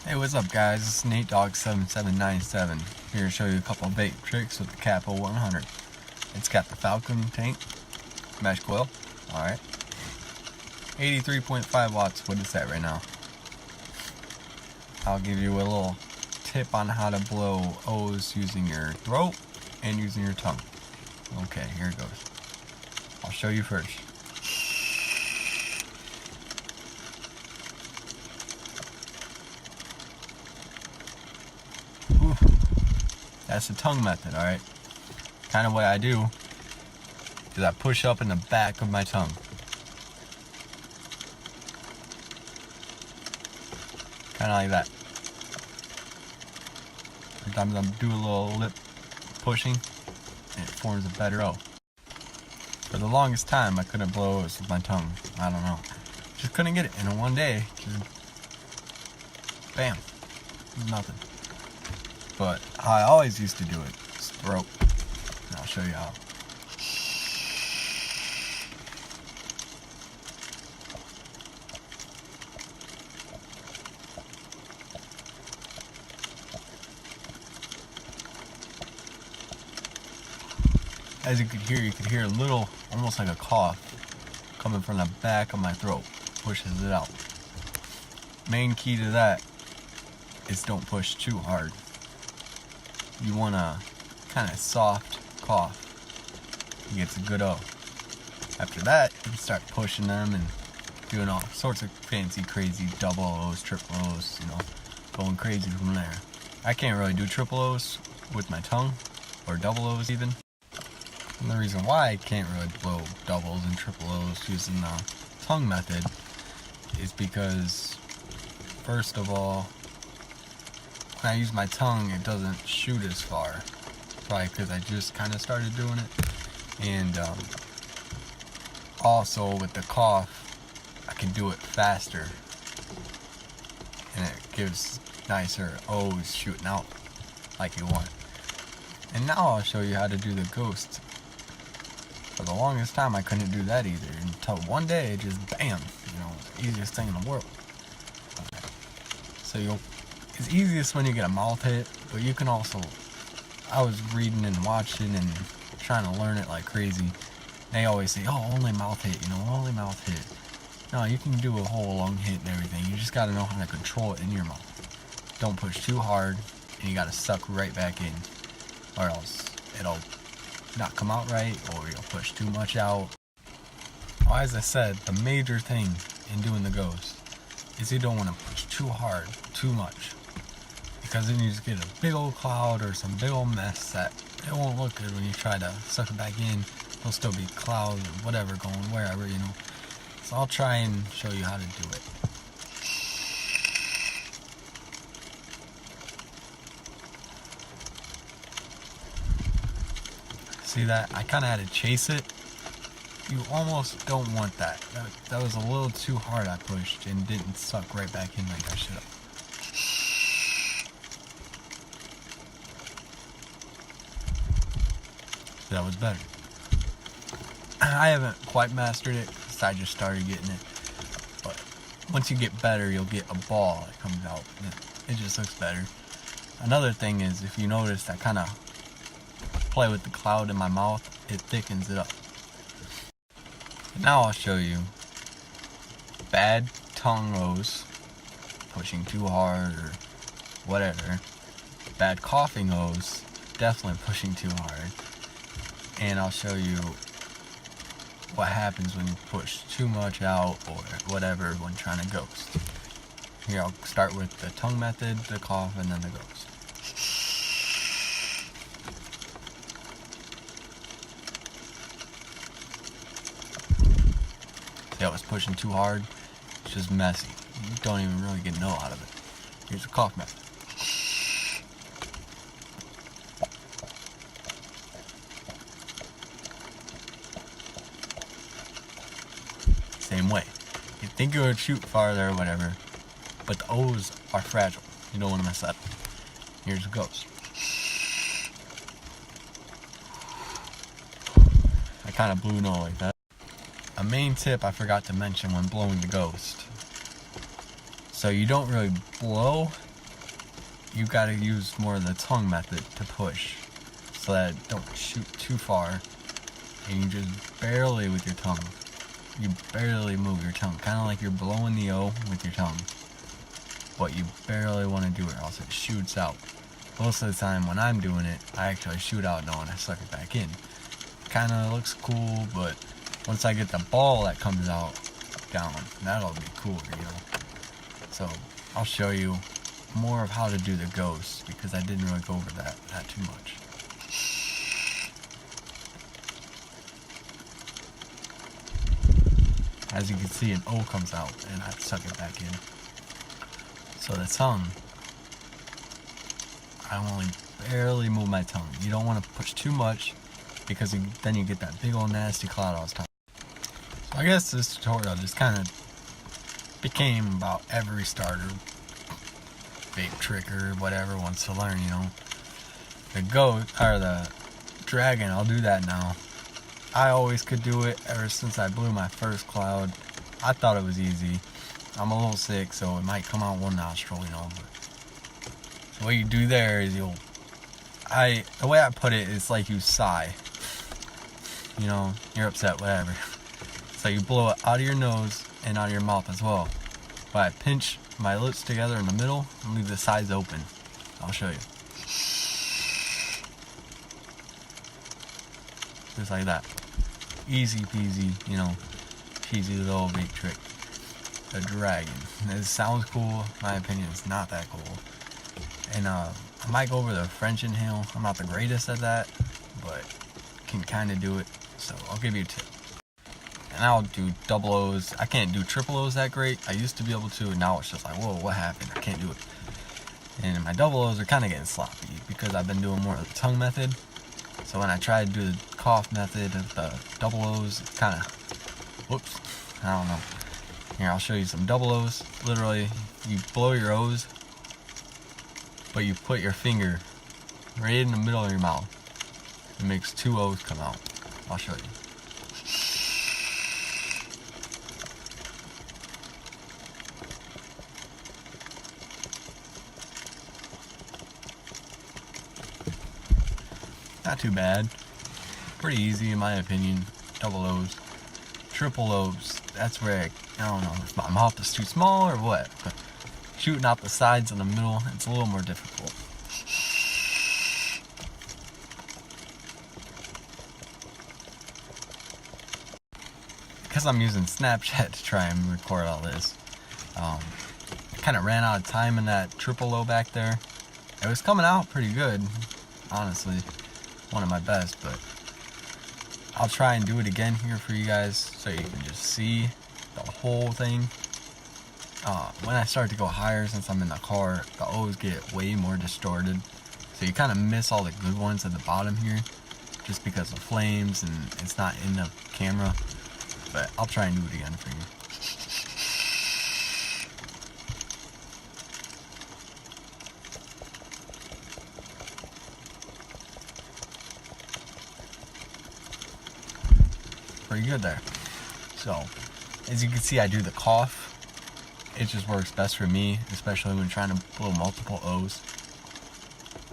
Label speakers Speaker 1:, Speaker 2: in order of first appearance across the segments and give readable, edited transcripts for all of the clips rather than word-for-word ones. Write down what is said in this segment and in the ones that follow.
Speaker 1: Hey, what's up guys? It's NateDog7797 here to show you a couple of vape tricks with the Capo 100. It's got the Falcon tank, mesh coil, alright. 83.5 watts, what is that right now? I'll give you a little tip on how to blow O's using your throat and using your tongue. Okay, here it goes. I'll show you first. That's the tongue method, alright? Kind of what I do is I push up in the back of my tongue. Kind of like that. Sometimes I do a little lip pushing and it forms a better O. For the longest time I couldn't blow O's with my tongue. I don't know. Just couldn't get it. And in one day, just bam. Nothing. But how I always used to do it is throat. And I'll show you how. As you could hear a little, almost like a cough, coming from the back of my throat. Pushes it out. Main key to that is don't push too hard. You want a kind of soft cough. It gets a good O. After that, you can start pushing them and doing all sorts of fancy, crazy double O's, triple O's, you know, going crazy from there. I can't really do triple O's with my tongue, or double O's even. And the reason why I can't really blow doubles and triple O's using the tongue method is because, first of all, when I use my tongue, it doesn't shoot as far. Probably because I just kind of started doing it. And also with the cough, I can do it faster. And it gives nicer O's shooting out like you want. And now I'll show you how to do the ghost. For the longest time I couldn't do that either. Until one day, it just bam, you know, easiest thing in the world. So it's easiest when you get a mouth hit, but you can also, I was reading and watching and trying to learn it like crazy. They always say, oh, only mouth hit, you know, only mouth hit. No, you can do a whole lung hit and everything. You just gotta know how to control it in your mouth. Don't push too hard, and you gotta suck right back in, or else it'll not come out right, or you'll push too much out. Well, as I said, the major thing in doing the ghost is you don't want to push too hard, too much, because then you just get a big old cloud or some big old mess that it won't look good when you try to suck it back in. There'll still be clouds or whatever going wherever, you know. So I'll try and show you how to do it. See that? I kind of had to chase it. You almost don't want that. That was a little too hard I pushed and didn't suck right back in like I should have. That was better. I haven't quite mastered it because I just started getting it. But once you get better, you'll get a ball that comes out. It just looks better. Another thing is, if you notice, I kind of play with the cloud in my mouth, it thickens it up. Now I'll show you bad tongue O's, pushing too hard or whatever. Bad coughing O's, definitely pushing too hard. And I'll show you what happens when you push too much out or whatever when trying to ghost. Here, I'll start with the tongue method, the cough, and then the ghost. See how it's pushing too hard? It's just messy. You don't even really get no out of it. Here's the cough method. Same way. You think it would shoot farther or whatever, but the O's are fragile. You don't want to mess up. Here's the ghost. I kind of blew no like that. A main tip I forgot to mention when blowing the ghost. So you don't really blow, you gotta use more of the tongue method to push, so that it don't shoot too far, and you just barely with your tongue. You barely move your tongue, kind of like you're blowing the O with your tongue, but you barely want to do it or else it shoots out. Most of the time when I'm doing it, I actually shoot out now and I suck it back in. Kind of looks cool, but once I get the ball that comes out down, that'll be cooler, you know. So I'll show you more of how to do the ghost, because I didn't really go over that too much. As you can see, an O comes out and I suck it back in. So the tongue, I only barely move my tongue. You don't want to push too much, because then you get that big old nasty cloud I was talking about. So I guess this tutorial just kind of became about every starter vape trick or whatever wants to learn, you know. The goat, or the dragon, I'll do that now. I always could do it ever since I blew my first cloud. I thought it was easy. I'm a little sick, so it might come out one nostril, you know. But what you do there is the way I put it is like you sigh. You know, you're upset, whatever. So you blow it out of your nose and out of your mouth as well. But I pinch my lips together in the middle and leave the sides open. I'll show you. Just like that. Easy peasy, you know, cheesy little vape trick. The dragon. It sounds cool. In my opinion, it's not that cool. And I might go over the French inhale. I'm not the greatest at that, but can kind of do it. So I'll give you a tip. And I'll do double O's. I can't do triple O's that great. I used to be able to, and now it's just like, whoa, what happened? I can't do it. And my double O's are kind of getting sloppy because I've been doing more of the tongue method. So when I try to do the cough method of the double O's, it's kind of, whoops, I don't know. Here, I'll show you some double O's. Literally, you blow your O's, but you put your finger right in the middle of your mouth. It makes two O's come out. I'll show you. Not too bad. Pretty easy in my opinion. Double O's. Triple O's, that's where I don't know if my mouth is too small or what, but shooting out the sides and the middle, it's a little more difficult. Because I'm using Snapchat to try and record all this, I kind of ran out of time in that triple O back there. It was coming out pretty good, honestly. One of my best, but I'll try and do it again here for you guys so you can just see the whole thing. When I start to go higher, since I'm in the car, the O's get way more distorted, so you kind of miss all the good ones at the bottom here just because of flames and it's not in the camera. But I'll try and do it again for you. Pretty good there. So, as you can see, I do the cough. It just works best for me, especially when trying to blow multiple O's.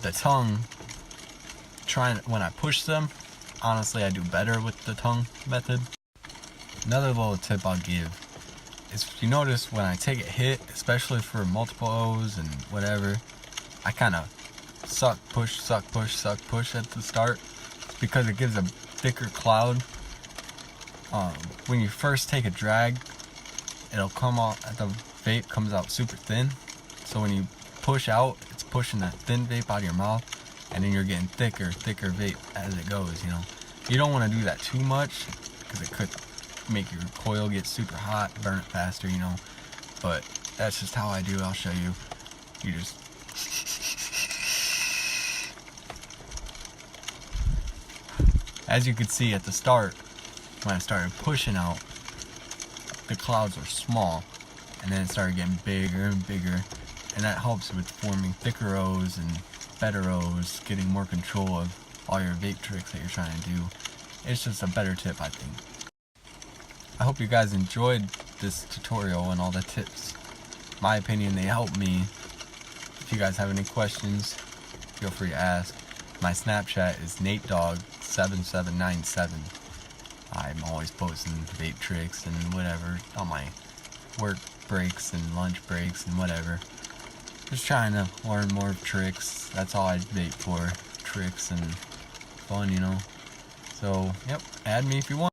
Speaker 1: The tongue, when I push them, honestly, I do better with the tongue method. Another little tip I'll give is, if you notice when I take a hit, especially for multiple O's and whatever, I kind of suck, push at the start, because it gives a thicker cloud. When you first take a drag, it'll come out, the vape comes out super thin. So when you push out, it's pushing that thin vape out of your mouth, and then you're getting thicker vape as it goes, you know. You don't want to do that too much, because it could make your coil get super hot, burn it faster, you know. But that's just how I do. I'll show you. You just as you could see at the start, when I started pushing out, the clouds were small, and then it started getting bigger and bigger, and that helps with forming thicker O's and better O's, getting more control of all your vape tricks that you're trying to do. It's just a better tip, I think. I hope you guys enjoyed this tutorial and all the tips. In my opinion, they helped me If you guys have any questions, feel free to ask. My Snapchat is NateDog7797. I'm always posting vape tricks and whatever on my work breaks and lunch breaks and whatever. Just trying to learn more tricks. That's all I vape for. Tricks and fun, you know. So, yep, add me if you want.